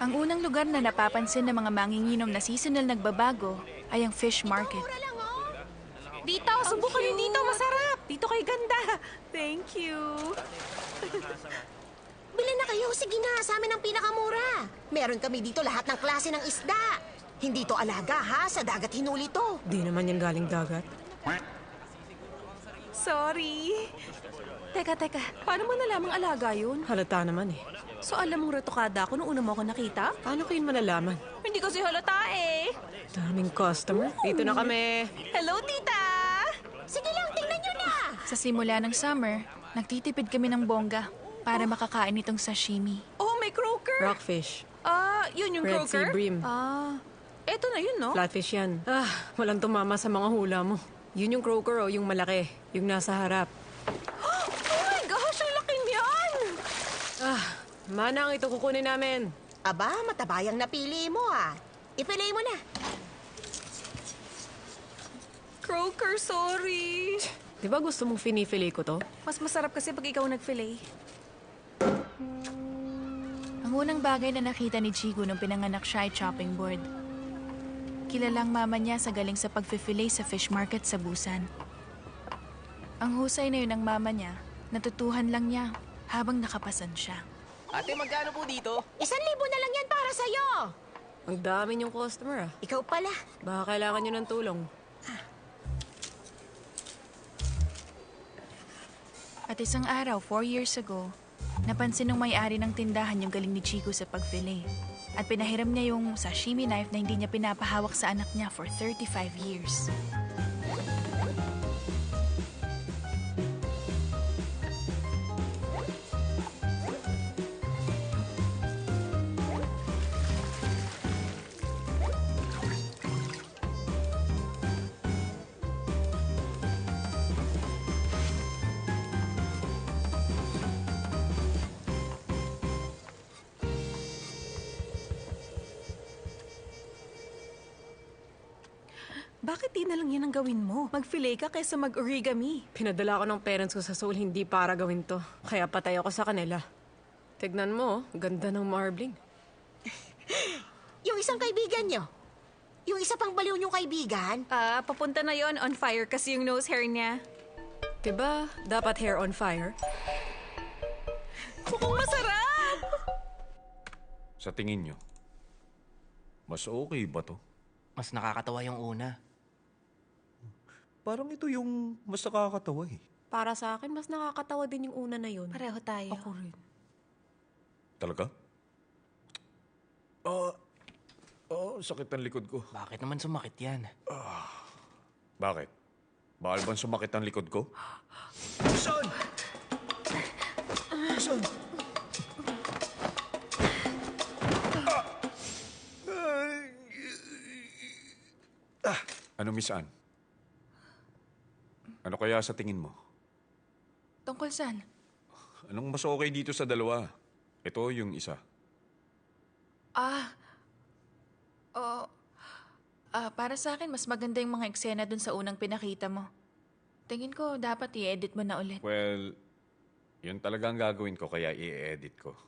Ang unang lugar na napapansin ng mga manginginom na seasonal nagbabago ay ang fish market. Mura lang, oh! Dito, subukan niyo dito. Masarap. Dito kay ganda. Thank you. Bili na kayo. Sige na, sa amin ang pinakamura. Meron kami dito lahat ng klase ng isda. Hindi to alaga, ha? Sa dagat hinuli to. Di naman yan galing dagat. Sorry. Teka. Paano mo nalamang alaga yun? Halata naman eh. So alam mong retokada ako nung una mo ako nakita? Paano kayo malalaman? Hindi kasi halata eh. Daming customer. Dito na kami. Hello, tita! Sige lang, tingnan nyo na. Sa simula ng summer, nagtitipid kami ng bongga para makakain itong sashimi. Oh, may croaker! Rockfish. Yun yung Red croaker? sea bream. Eto na yun, no? Flatfish yan. Walang tumama sa mga hula mo. Yun yung croaker o yung malaki. Yung nasa harap. Oh my gosh, ang laki niyan! Manang, ito kukunin namin. Aba, matabayang napili mo, ah. Ipilay mo na. Croaker, sorry. Di ba gusto mong finifillet ko to? Mas masarap kasi pag ikaw nag-fillet. Ang unang bagay na nakita ni Chigo nung pinanganak siya ay chopping board. Kilalang mama niya sa galing sa pag-fillet sa fish market sa Busan. Ang husay na yun ng mama niya, natutuhan lang niya habang nakapasan siya. Ate, magkano po dito? 1,000 na lang yan para sa'yo. Ang dami niyong customer Ikaw pala. Baka kailangan niyo ng tulong. At isang araw, 4 years ago, napansin ng may-ari ng tindahan yung galing ni Chico sa pag-fillet. At pinahiram niya yung sashimi knife na hindi niya pinapahawak sa anak niya for 35 years. Bakit di na lang yan ang gawin mo? Mag-fillet ka kaysa mag-origami. Pinadala ko ng parents ko sa Seoul hindi para gawin to. Kaya patay ako sa kanila. Tignan mo, ganda ng marbling. Yung isang kaibigan nyo. Yung isa pang baliw nyong kaibigan. Papunta na yon on fire kasi yung nose hair niya. Diba, dapat hair on fire? Mukhang masarap! Sa tingin nyo, mas okay ba to? Mas nakakatawa yung una. Parang ito yung mas nakakatawa eh. Para sa akin, mas nakakatawa din yung una na yun. Pareho tayo. Ako rin. Talaga? Sakit ang likod ko. Bakit naman sumakit yan? Bakit? Bakal bang sumakit ang likod ko? Son! Son! Ano, Miss Ann? Ano kaya sa tingin mo? Tungkol saan? Anong mas okay dito sa dalawa? Ito yung isa. Para sa akin, mas maganda yung mga eksena dun sa unang pinakita mo. Tingin ko, dapat i-edit mo na ulit. Well, yun talaga ang gagawin ko kaya i-edit ko.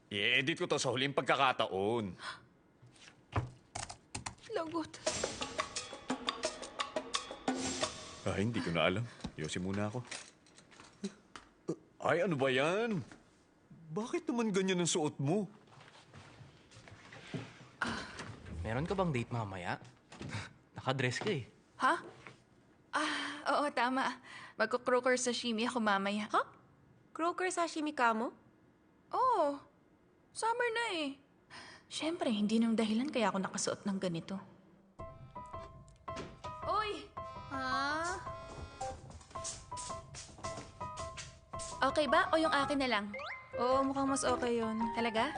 I-edit ko to sa huling pagkakataon. Lagot. Hindi ko na alam. Yosin muna ako. Ay, ano ba yan? Bakit naman ganyan ang suot mo? Meron ka bang date mamaya? Nakadress ka eh. Ha? Oo, tama. Magko-croaker sashimi ako mamaya. Ha? Croaker sashimi ka mo? Oo. Summer na eh. Siyempre, hindi nung dahilan kaya ako nakasuot ng ganito. Uy! Okay ba? O yung akin na lang? Oo, mukhang mas okay yun. Talaga?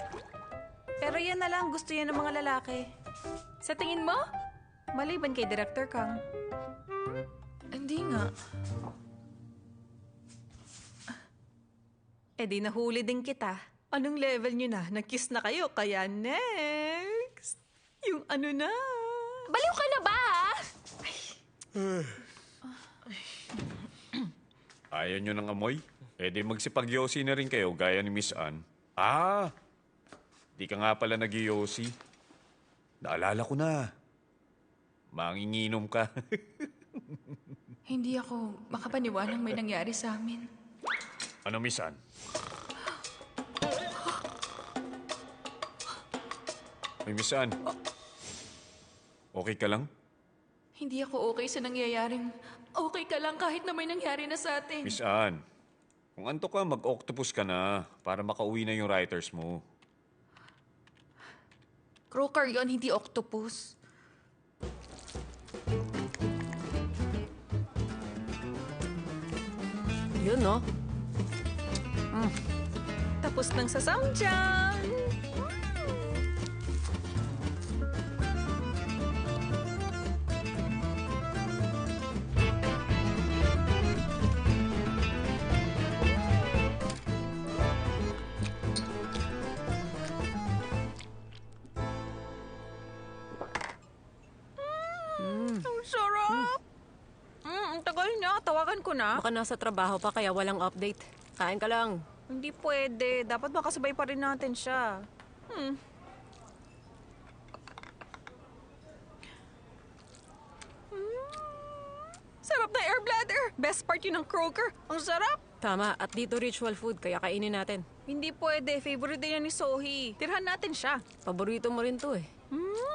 Pero yan na lang, gusto yan ng mga lalaki. Sa tingin mo? Maliban kay Director Kang. Hindi nga. Eh di nahuli din kita. Anong level nyo na? Nag-kiss na kayo, kaya next! Yung ano na? Baliw ka na ba? Ayaw nyo ng amoy? Eh di magsipagyosi na rin kayo gaya ni Miss Ann. Di ka nga pala nag-yosi. Naalala ko na. Manginginom ka. Hindi ako makapaniwalang may nangyari sa amin. Ano, Miss Ann? Ay, Miss Ann. Okay ka lang? Hindi ako okay sa nangyayaring... Okay ka lang kahit na may nangyari na sa atin. Miss Ann, kung anto ka, mag-octopus ka na para makauwi na yung writers mo. Croaker yon, hindi octopus. Yun, no? Tapos ng sasam dyan. Ang sarap! Ang tagal na. Tawagan ko na. Baka nasa trabaho pa kaya walang update. Kain ka lang. Hindi pwede. Dapat makasabay pa rin natin siya. Sarap na air bladder. Best part yun ng croaker. Ang sarap. Tama, at dito ritual food kaya kainin natin. Hindi pwede. Favorite din yan ni Sohi. Tirhan natin siya. Paborito mo rin to eh.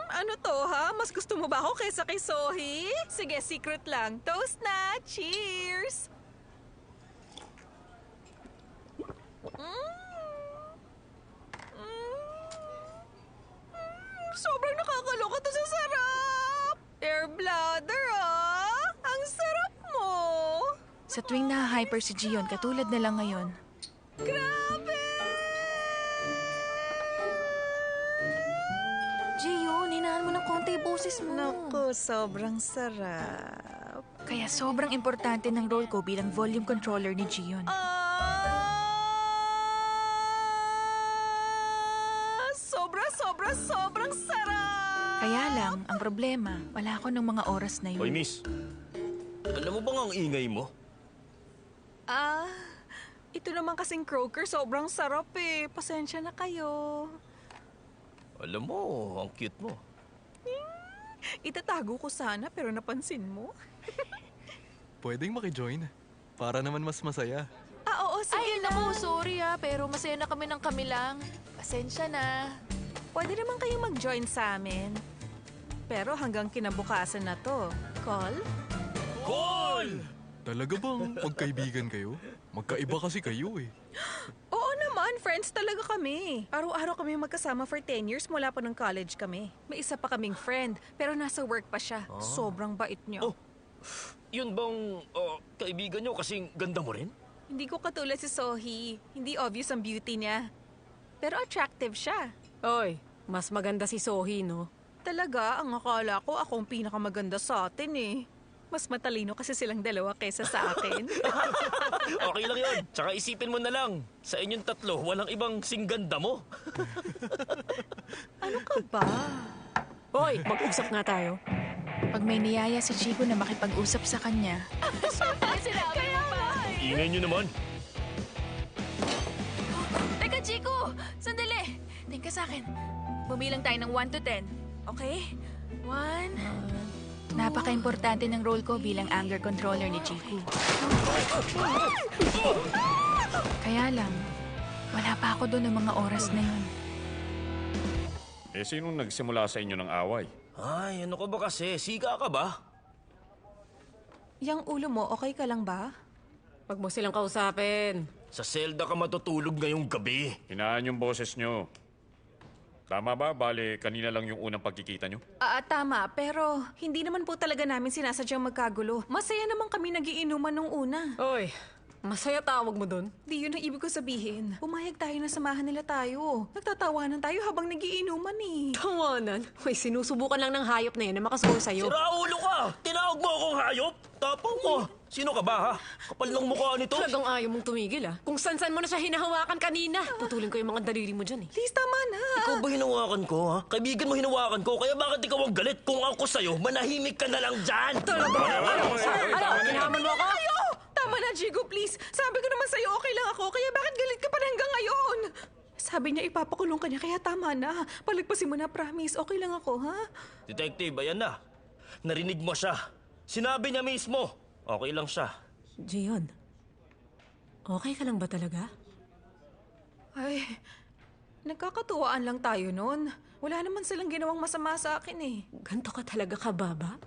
Ano to ha? Mas gusto mo ba ako kaysa kay Sohi? Sige, secret lang. Toast na! Cheers! Sobrang nakakaloka to sa sarap! Air bladder ah! Ang sarap mo! Sa tuwing naha-hyper si Gion, katulad na lang ngayon. Grabe! Gion, hinaan mo ng konti yung boses mo. Naku, sobrang sarap. Kaya sobrang importante ng role ko bilang volume controller ni Gion. Sobrang sarap! Kaya lang, ang problema, wala ako ng mga oras na Hoy, yun. miss. Alam mo bang ang ingay mo? Ito naman kasing croaker, sobrang sarap eh. Pasensya na kayo. Alam mo, ang cute mo. Itatago ko sana pero napansin mo. Pwedeng makijoin. Para naman mas masaya. Oo, sige Ay, na. naku, sorry pero masaya na kami ng kami lang. Pasensya na. Pwede naman kayo mag-join sa amin. Pero hanggang kinabukasan na to. Call? Call! Talaga bang magkaibigan kayo? Magkaiba kasi kayo eh. Oo naman, friends talaga kami. Araw-araw kami magkasama for 10 years mula pa ng college kami. May isa pa kaming friend, pero nasa work pa siya. Sobrang bait niya. Oh. Yun bang kaibigan nyo kasing ganda mo rin? Hindi ko katulad si Sohi. Hindi obvious ang beauty niya. Pero attractive siya. Oy, mas maganda si Sohi, no? Talaga, ang akala ko akong pinakamaganda sa atin eh. Mas matalino kasi silang dalawa kaysa sa akin. Okay lang yun. Tsaka isipin mo na lang, sa inyong tatlo, walang ibang singganda mo. Ano ka ba? Hoy, mag-usap nga tayo. Pag may niyaya si Chico na makipag-usap sa kanya, Ingay nyo naman. Teka, Chico! Sandali! Tingin ka sa akin. Bumilang tayo ng 1 to 10. Okay? 1, Napaka-importante ng role ko bilang anger controller ni Chico. Kaya lang, wala pa ako doon ng mga oras na yun. Eh, sinong nagsimula sa inyo ng away? Ay, ano ka ba kasi? Siga ka ba? Yang ulo mo, okay ka lang ba? Wag mo silang kausapin. Sa selda ka matutulog ngayong gabi. Hinaan yung boses nyo. Tama ba? Bale, kanina lang yung unang pagkikita nyo? Tama, pero hindi naman po talaga namin sinasadyang magkagulo. Masaya naman kami nagiinuman nung una. Oy, masaya tawag mo dun. Di yun ang ibig ko sabihin. Pumayag tayo na samahan nila tayo. Nagtatawanan tayo habang nagiinuman eh. Tawanan. May sinusubukan lang ng hayop na yan na makasuho sa'yo. Sira ulo ka! Tinawag mo akong hayop? Tapang mo! Sino ka ba ha? Kapal ng mukha nito. Talagang ayaw mong tumigil ah. Kung san-san mo na siya hinahawakan kanina. Putulin ko yung mga daliri mo dyan eh. Please, tama na. Ikaw ba hinawakan ko ha? Kaibigan mo hinawakan ko, kaya bakit ikaw ang galit? Kung ako sa'yo, manahimik ka na lang dyan! Ano? Hinahaman mo ako? Tama na, Jigo, please. Sabi ko naman sa'yo, okay lang ako. Kaya bakit galit ka pa na hanggang ngayon? Sabi niya ipapakulong ka niya, kaya tama na. Palagpasin mo na, promise. Okay lang ako, ha? Detective, ayan na. Narinig mo siya. Sinabi niya mismo. Okay lang siya. Gion, okay ka lang ba talaga? Ay, nagkakatuwaan lang tayo nun. Wala naman silang ginawang masama sa akin eh. Ganto ka talaga kababa?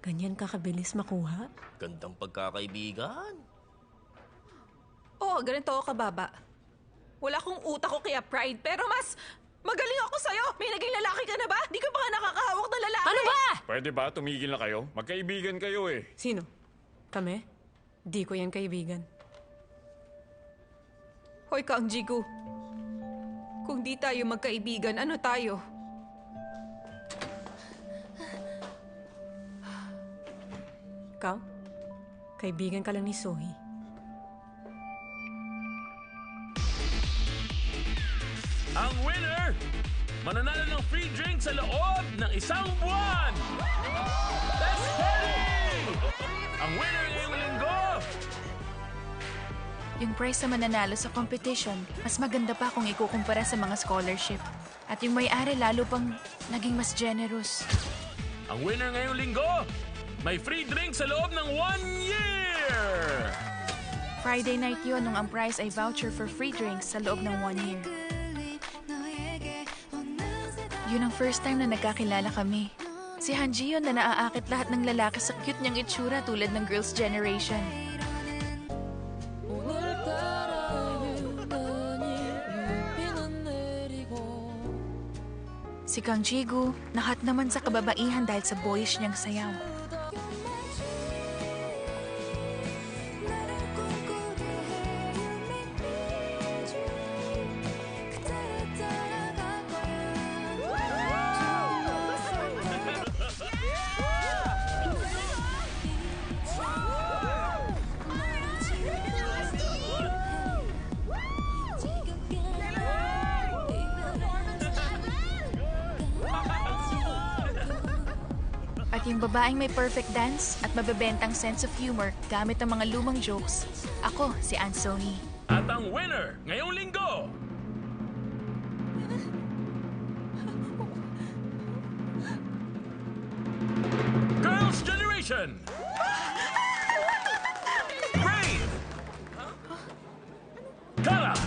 Ganyan ka kabilis makuha? Gandang pagkakaibigan. Oo, ganito ako kababa. Wala akong utak ko kaya pride, pero mas magaling ako sa'yo. May naging lalaki ka na ba? Di ka pa nga nakakahawak ng lalaki. Ano ba? Pwede ba? Tumigil na kayo? Magkaibigan kayo eh. Sino? Kami? Di ko yan kaibigan. Hoy, Kang Jigu. Kung di tayo magkaibigan, ano tayo? Ikaw? Kaibigan ka lang ni Sohi. Ang winner, mananalo ng free drink sa loob ng isang buwan! Let's party! Ang winner ngayong linggo, Yung prize na mananalo sa competition, mas maganda pa kung ikukumpara sa mga scholarship. At yung may-ari lalo pang naging mas generous. ang winner ngayong linggo, may free drink sa loob ng 1 year! Friday night yun nung ang prize ay voucher for free drinks sa loob ng 1 year. Yun ang first time na nagkakilala kami. Si Hanji yun na naaakit lahat ng lalaki sa cute niyang itsura tulad ng Girls' Generation. Si Kang Jigu, nakat naman sa kababaihan dahil sa boyish niyang sayaw. At yung babaeng may perfect dance at mabebentang sense of humor gamit ang mga lumang jokes, ako si An So-hee. At ang winner ngayong linggo, Girls' Generation! Brave! Kara!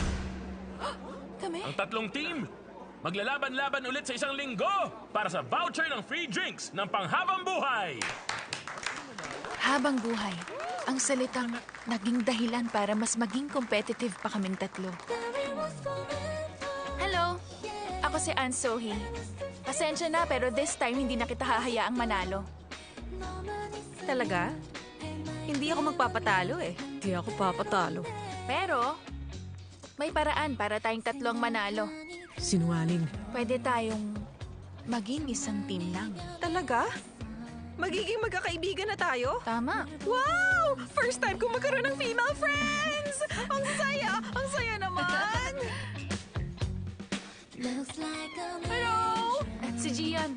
Kami? Ang tatlong team, maglalaban-laban ulit sa isang linggo para sa voucher ng free drinks ng panghabang buhay. Habang buhay, ang salitang naging dahilan para mas maging competitive pa kaming tatlo. Hello! Ako si An So-hee. Pasensya na pero this time hindi na kita hahayaang manalo. Talaga? Hindi ako magpapatalo eh. Di ako papatalo. Pero, may paraan para tayong tatlong manalo. Sinungaling. Pwede tayong maging isang team lang. Talaga? Magiging magkakaibigan na tayo? Tama. Wow! First time ko magkaroon ng female friends! Ang saya! Ang saya naman! Hello! At si Gian.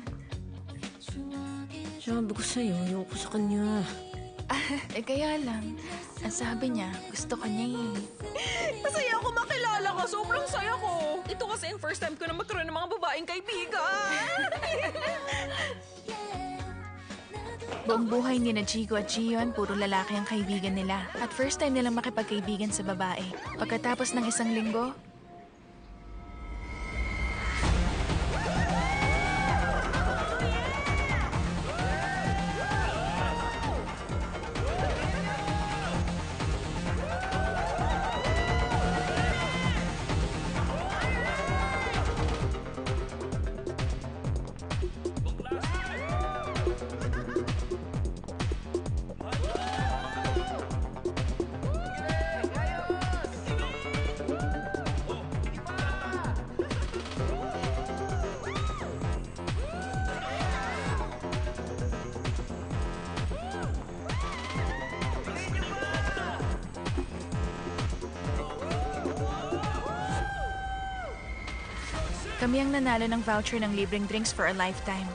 Sabi ko sa'yo, ayoko sa kanya. Kaya lang, ang sabi niya, gusto ka niya eh. Masaya ako makilala ka. Sobrang saya ko. Ito kasi ang first time ko na magkaroon ng mga babaeng kaibigan. Buong buhay ni na Jigo at Gion, puro lalaki ang kaibigan nila. At first time nilang makipagkaibigan sa babae. Pagkatapos ng isang linggo, kami ang nanalo ng voucher ng libreng drinks for a lifetime.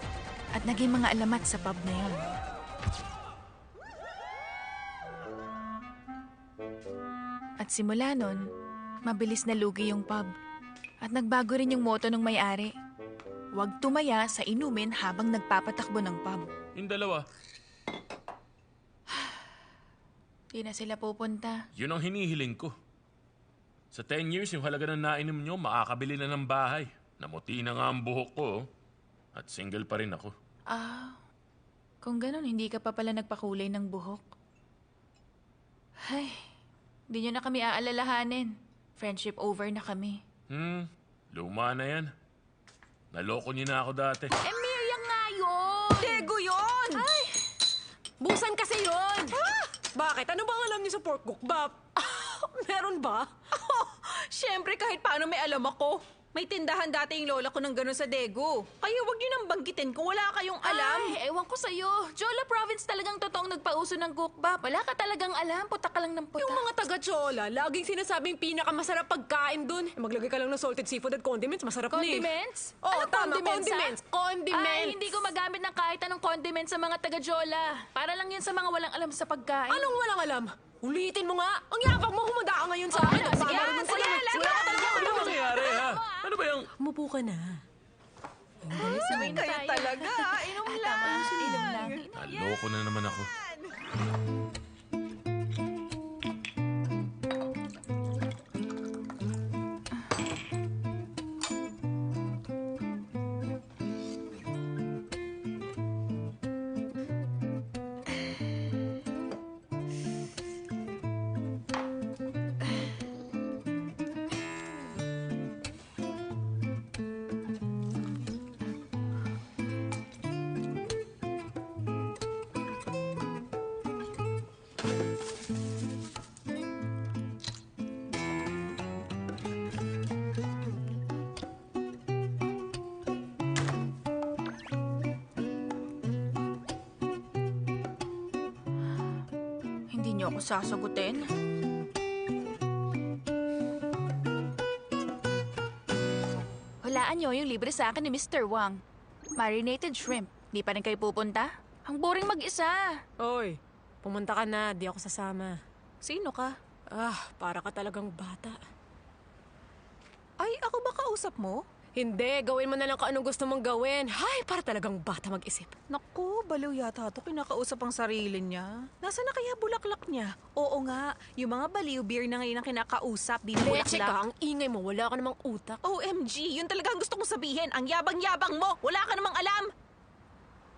At naging mga alamat sa pub na yun. At simula nun, mabilis na lugi yung pub. At nagbago rin yung motto ng may-ari. Huwag tumaya sa inumin habang nagpapatakbo ng pub. Yung dalawa, Di na sila pupunta. yun ang hinihiling ko. Sa 10 years, yung halaga ng nainom nyo, makakabili na ng bahay. Namuti na nga ang buhok ko. At single pa rin ako. Kung ganun, hindi ka pa pala nagpakulay ng buhok. Ay, di nyo na kami aalalahanin. Friendship over na kami. Luma na yan. Naloko niyo na ako dati. Miriam nga yun! Tego yun! Ay! Busan kasi yun! Bakit? Ano bang alam niyo sa pork cookbap? Meron ba? Siyempre, kahit paano may alam ako. May tindahan dati yung lola ko ng gano'n sa Daegu. Kaya wag niyo nang banggitin kung wala kayong alam. Ay, ewan ko sa'yo. Jola Province talagang totoong nagpauso ng cookbap. Wala ka talagang alam. Puta ka lang ng puta. Yung mga taga-Chola, laging sinasabing pinakamasarap pagkain dun. Maglagay ka lang ng salted seafood at condiments, masarap Condiments? na eh. Oo, Anong tama, condiments, ha? Condiments. Ay, hindi ko magamit ng kahit anong condiments sa mga taga-Jola. Para lang yun sa mga walang alam sa pagkain. Anong walang alam? Ulitin mo nga. Ang yapang mo, humanda ka ngayon sa akin. sige, sige, Ano nangyayari, ha? Ano ba yung... Umupo ka na. Sabay na Kayo tayo. talaga, inom lang. Tama yung sininom lang. Naloko na naman ako. Hindi niyo ako sasagutin. Hulaan niyo yung libre sa akin ni Mr. Wang. Marinated shrimp. Di pa rin kayo pupunta? Ang boring mag-isa. Oy, pumunta ka na. Di ako sasama. Sino ka? Para ka talagang bata. Ay, ako ba kausap mo? Hindi, gawin mo na lang kung anong gusto mong gawin. Hay, para talagang bata mag-isip. Naku, baliw yata ito. Kinakausap ang sarili niya. Nasaan na kaya bulaklak niya? Oo nga, yung mga baliw beer na ngayon ang kinakausap, di Leche bulaklak. ka, ang ingay mo. Wala ka namang utak. OMG, yun talaga ang gusto kong sabihin. Ang yabang-yabang mo. Wala ka namang alam.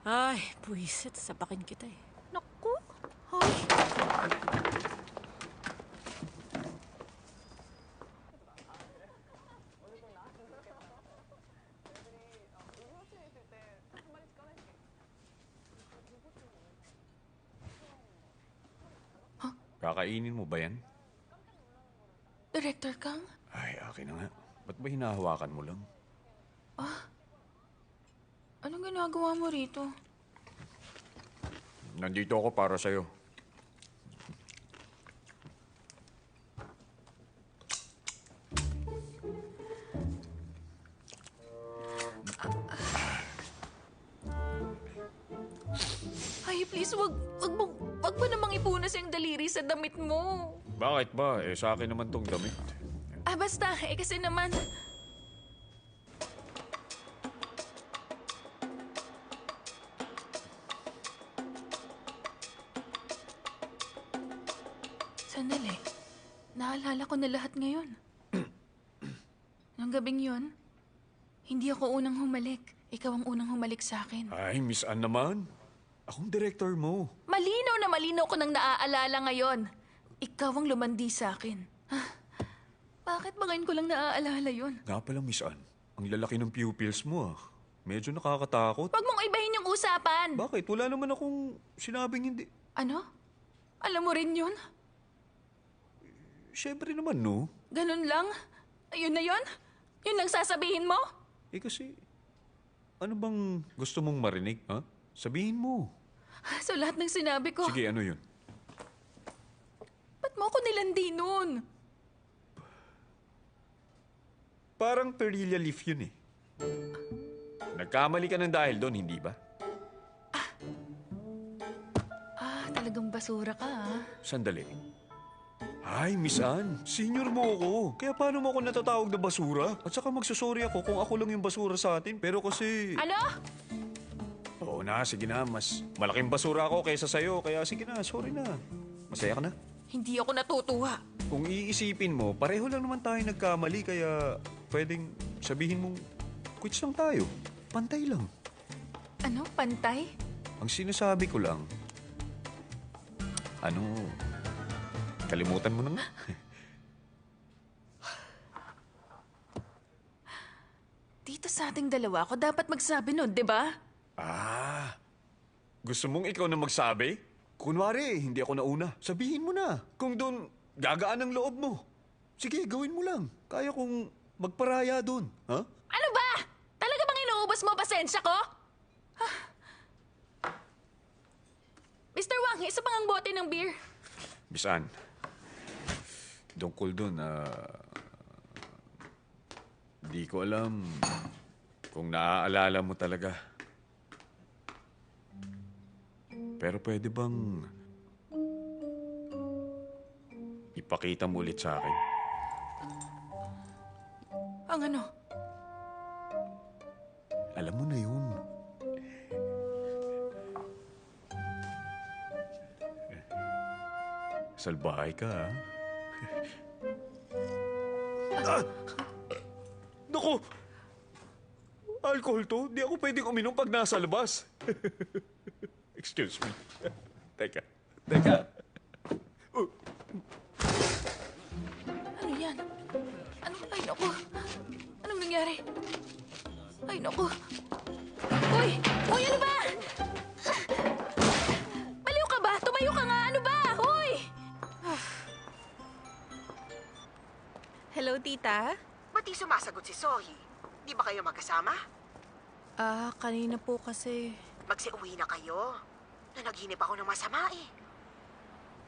Ay, buwisit. Sapakin kita eh. Naku. Ay. Kakainin mo ba yan? Director Kang? Ay, akin na nga. Ba't ba hinahawakan mo lang? Anong ginagawa mo rito? Nandito ako para sa'yo. Ay, please, wag mo namang ipunas yung daliri sa damit mo. Bakit ba? Sa akin naman tong damit. Basta, kasi naman... Sandali. Naalala ko na lahat ngayon. Nung gabing yun, hindi ako unang humalik. Ikaw ang unang humalik sa akin. Ay, Miss Ann naman. Akong director mo. Malinaw na malinaw ko nang naaalala ngayon. Ikaw ang lumandi sa akin. Bakit ba ngayon ko lang naaalala yun? Nga pala, Miss Ann. Ang lalaki ng pupils mo, ah. Medyo nakakatakot. Huwag mong ibahin yung usapan. Bakit? Wala naman akong sinabing hindi. Ano? Alam mo rin yun? Siyempre naman, no? Ganun lang? Ayun na yun? Yun lang sasabihin mo? Kasi, ano bang gusto mong marinig, ha? Sabihin mo. So lahat ng sinabi ko, Sige, ano yun? ba't mo ako nilandi nun? Parang perilla leaf yun, eh. Nagkamali ka ng dahil doon, hindi ba? Talagang basura ka, ah. Sandali. Ay, Miss Anne, senior mo ako. Kaya paano mo ako natatawag na basura? At saka magsusorry ako kung ako lang yung basura sa atin. Pero kasi... Ano? Oo na, sige na. Mas malaking basura ako kaysa sa'yo. Kaya sige na, sorry na. Masaya ka na? Hindi ako natutuwa. Kung iisipin mo, pareho lang naman tayo nagkamali. Kaya pwedeng sabihin mong quits lang tayo. Pantay lang. Ano? Pantay? Ang sinasabi ko lang, kalimutan mo na nga. Dito sa ating dalawa, ako dapat magsabi nun, di ba? Gusto mong ikaw na magsabi? Kunwari, hindi ako nauna. Sabihin mo na. Kung doon, gagaan ang loob mo. Sige, gawin mo lang. Kaya kong magparaya doon. Ha? Ano ba? Talaga bang inuubos mo pasensya ko? Mr. Wang, isa pang ang bote ng beer. Miss Anne, tungkol doon, di ko alam kung naaalala mo talaga. Pero pwede bang ipakita mo ulit sa akin? Ang ano? Alam mo na yun. Salbahay ka, ha? Naku! Alcohol to? Di ako pwedeng uminom pag nasa labas. Excuse me. Teka. Ano yan? Ay, naku. Anong nangyari? Ay, naku. Uy! Uy, ano ba? Baliw ka ba? Tumayo ka nga. Ano ba? Uy! Hello, tita? Ba't di sumasagot si Sohi? Di ba kayo magkasama? Kanina po kasi... Magsiuwi na kayo. Nanaginip ako ng masama eh.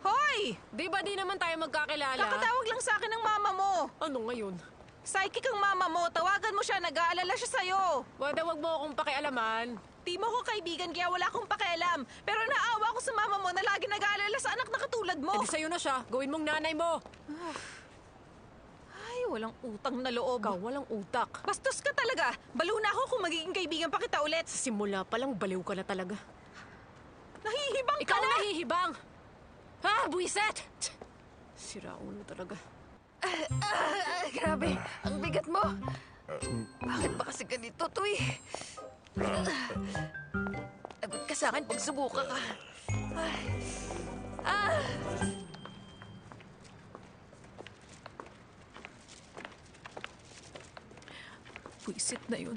Hoy! Di ba di naman tayo magkakilala? Kakatawag lang sa akin ng mama mo. Ano ngayon? Psychic ang mama mo. Tawagan mo siya. Nag-aalala siya sa'yo. Pwede wag mo akong pakialaman. Di mo ko kaibigan kaya wala akong pakialam. Pero naawa ko sa mama mo na lagi nag-aalala sa anak na katulad mo. Hindi sa'yo na siya. Gawin mong nanay mo. Ay, walang utang na loob. Ikaw, walang utak. Bastos ka talaga. Baliw na ako kung magiging kaibigan pa kita ulit. Simula pa lang, baliw ka na talaga. Nahihibang ka Ikaw na! nahihibang! Ha, buwiset! Sira ulo talaga. Grabe, ang bigat mo. Bakit ba kasi ganito, Tuy? Lagot ka sa akin pag subuka ka. Buisit na yun.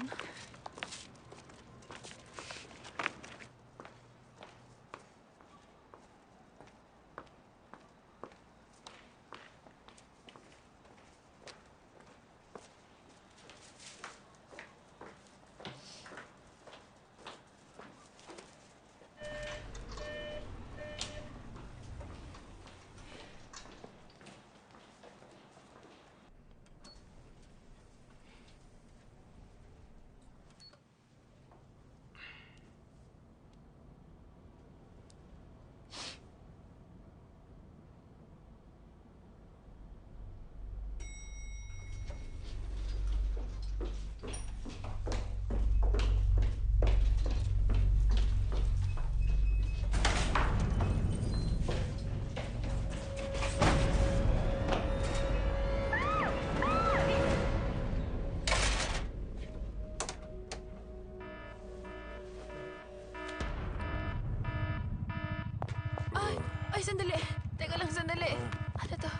Ay, sandali. Teka lang, sandali. Ano to?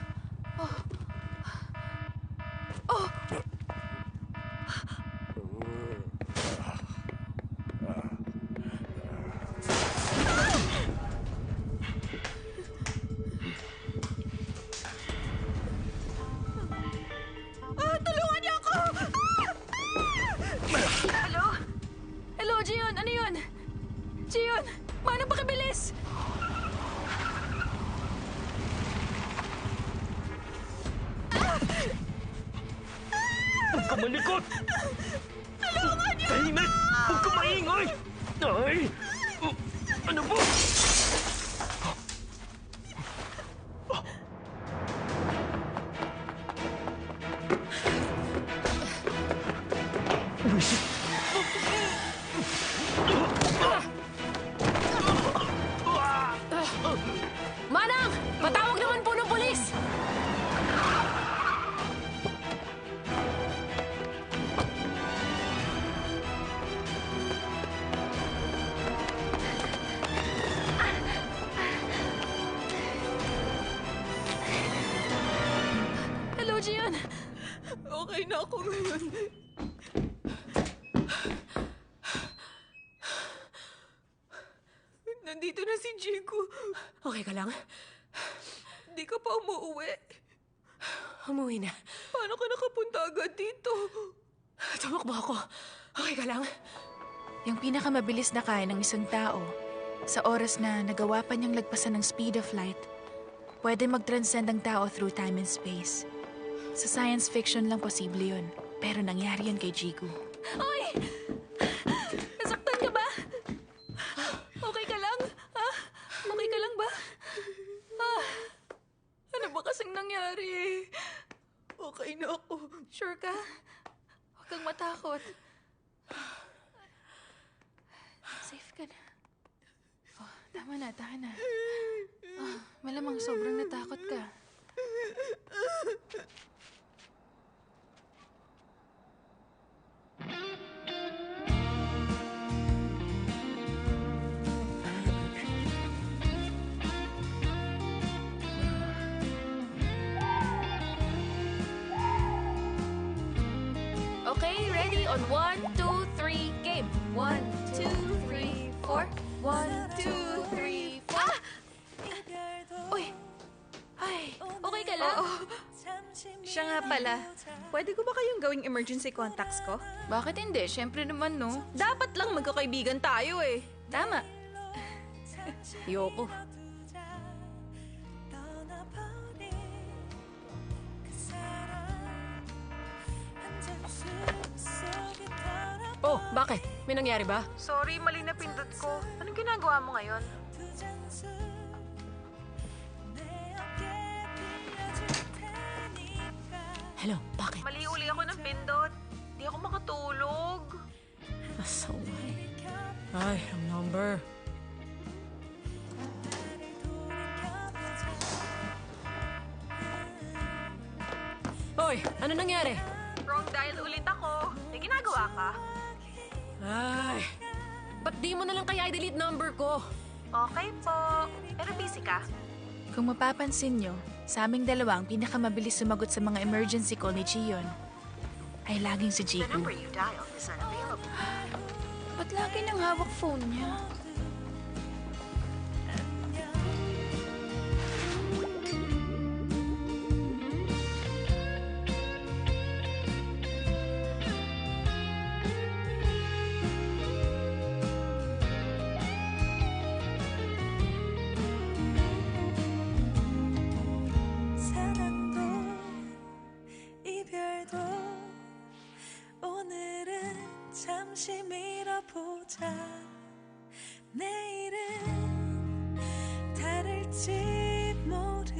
Tulungan niyo ako! Hello? Hello, Jion. Ano yun? Jion, manang pakibilis. Huwag ka malikot! Tulungan niyo! Tahimik! Huwag ka maingay! Ay! Ano ba? Okay na ako ngayon. Nandito na si Jigo. Okay ka lang? Di ka pa umuwi. Umuwi na. Paano ka nakapunta agad dito? Tumakbo ako. Okay ka lang? Yung pinakamabilis na kaya ng isang tao, sa oras na nagawa pa niyang lagpasan ng speed of light, pwede mag-transcend ang tao through time and space. Sa science fiction lang posible yun, pero nangyari yun kay Jigo. Oy! Nasaktan ka ba? Okay ka lang? Ha? Okay ka lang ba? Ano ba kasing nangyari? Okay na ako. Sure ka? Huwag kang matakot. Safe ka na. Oh, tama na, tahan na. Oh, malamang sobrang natakot ka. Okay, ready on 1, 2, 3, game. 1, 2, 3, 4. 1, 2, 3, 4. Ah! Uy! Ay! Okay ka lang? Siya nga pala. Pwede ko ba kayong gawing emergency contacts ko? Bakit hindi? Siyempre naman, no? Dapat lang magkakaibigan tayo eh. Tama. Yoko. Oh, bakit? May nangyari ba? Sorry, mali na pindot ko. Anong ginagawa mo ngayon? Hello, bakit? Mali uli ako ng pindot. Di ako makatulog. Asaway. Ay, ang number. Hoy, ano nangyari? Wrong dial ulit ako. May ginagawa ka? Ay, ba't di mo na lang kaya i-delete number ko? Okay po. Pero busy ka? Kung mapapansin nyo, sa aming dalawa ang pinakamabilis sumagot sa mga emergency call ni Chiyon ay laging si Jigo. you dialed is unavailable. Ba't lagi nang hawak phone niya? 사랑도 이별도 오늘은 잠시 미뤄보자 내일은 다를지 모르잖아